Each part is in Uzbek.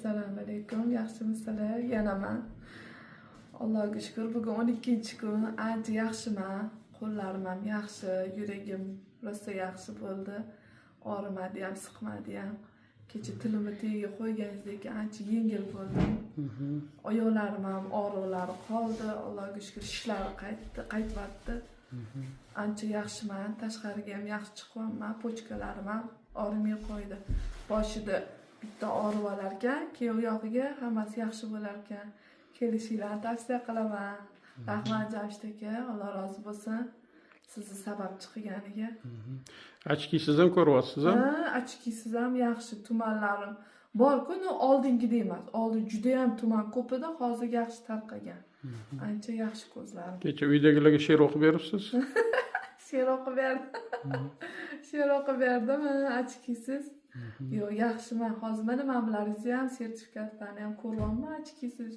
Assalomu alaykum. Yaxshimisizlar? Yana men. Allohga shukr. Bugun 12-kun. Ancha yaxshiman. Qo'llarim ham yaxshi, yuragim rosa yaxshi bo'ldi. Og'rimadi ham, siqmadi ham. Kecha tilimni tagiga qo'yganizdek ancha yengil bo'ldim. Oyoqlarim ham og'riqlari qoldi. Allohga shukr, ishlari qaytibdi. Ancha yaxshiman. Tashqariga ham yaxshi chiqyapman. Pochkalarim ham og'rimay qo'ydi. Boshida bitta og'rib olar ekan, keyin u yog'iga hammasi yaxshi bo'lar ekan. Kelishinglarni tavsiya qilaman. Rahmat Jamshid aka, Alloh rozi bo'lsin. Sizni sababchi qilganiga. Ochkisiz ham ko'ryapsiz ham? Ha, ochkisiz ham yaxshi, tumanlarim bor-ku, oldingidek emas. Oldin juda ham tuman ko'p edi, hozir yaxshi tarqagan. Ancha yaxshi ko'zlarim. Kecha uydagilarga she'r o'qib beribsiz? She'r o'qib berdim. She'r o'qib berdim, ochkisiz. Yo'q, yaxshiman. Hozir mana manbalaringizni ham, sertifikatlarni ham ko'ryapman, ochkisiz.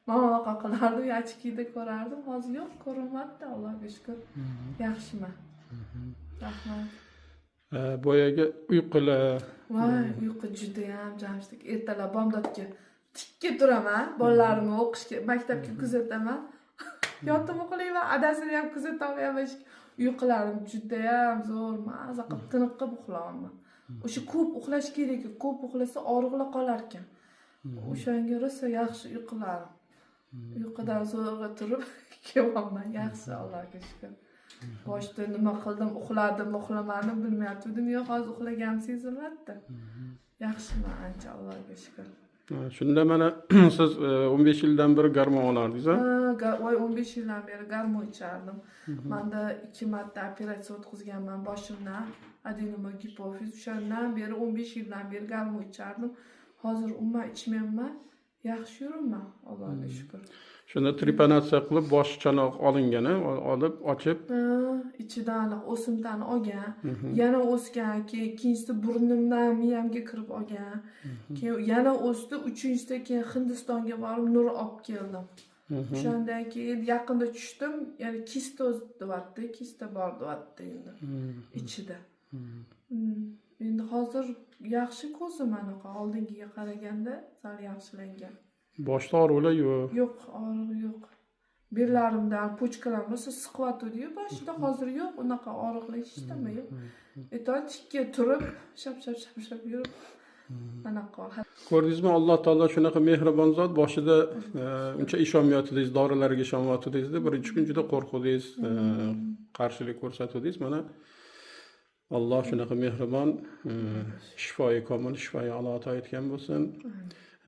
Ma'noqa qilardim, ochkida ko'rardim. Hozir yo'q, ko'rinmadi, Allohga shukr. Yaxshiman. Rahmat. Boyaga uyqular. Voy, uyqu juda ham Jamshid. Ertalab bomdodga tikka turaman, bolalarimni o'qishga, maktabga kuzataman. Yotib uxlayman, adasini ham kuzatolmayman. Uyqularim juda ham zo'r, maza qilib tiniq qilib uxlayman. O'sha ko'p uxlash kerak, ko'p uxlasa og'riqlar qolar ekan. O'shanga rosa yaxshi uyqularim. Uyqudan zo'rg'a turib kelyapman, yaxshi, Allohga shukr. Boshda nima qildim, uxladim, uxlamadim bilmayotgandim. Yo'q, hozir uxlaganimni sezilmadi. Yaxshiman ancha, Allohga shukr. Shunda mana siz 15 yildan beri garmon olardingiz, ha? Voy, 15 yildan beri garmon ichardim. Menda 2 marta operatsiya o'tkazganman boshimdan. Adenoma gipofiz. O'shandan beri 15 yildan beri garmon ichardim. Hozir umuman ichmayman. Yaxshi yuraman, Allohga shukr. Shunda trepanatsiya qilib bosh chanoq olingan, olib ochib, ichidan o'simtani olgan, yana o'sgan, keyin ikkinchisi burnimdan miyamga kirib olgan. Keyin yana o'sdi, uchinchisida keyin Hindistonga borib nur olib keldim. O'shandan keyin yaqinda tushdim, ya'ni kistoz deyapti, kista bor deyapti endi ichida. Endi hozir yaxshi ko'zim anaqa oldingiga qaraganda sal yaxshilangan. Boshda og'riqlar yo'q. Yo'q, og'riq yo'q. Bellarimdan pochkalarim rosa siqyotdi-yu boshida, hozir yo'q, unaqa og'riqlar hech nima yo'q. Tikka turib, shap yurib anaqa. Ko'rdingizmi, Alloh taolo shunaqa mehribon zot, boshida uncha ishonmayotdingiz, dorilarga ishonmayotdingiz, birinchi kun juda qo'rqdingiz, qarshilik ko'rsatdingiz. Mana Alloh shunaqa mehribon, shifoyi komil, shifoyi alo ato etgan bo'lsin.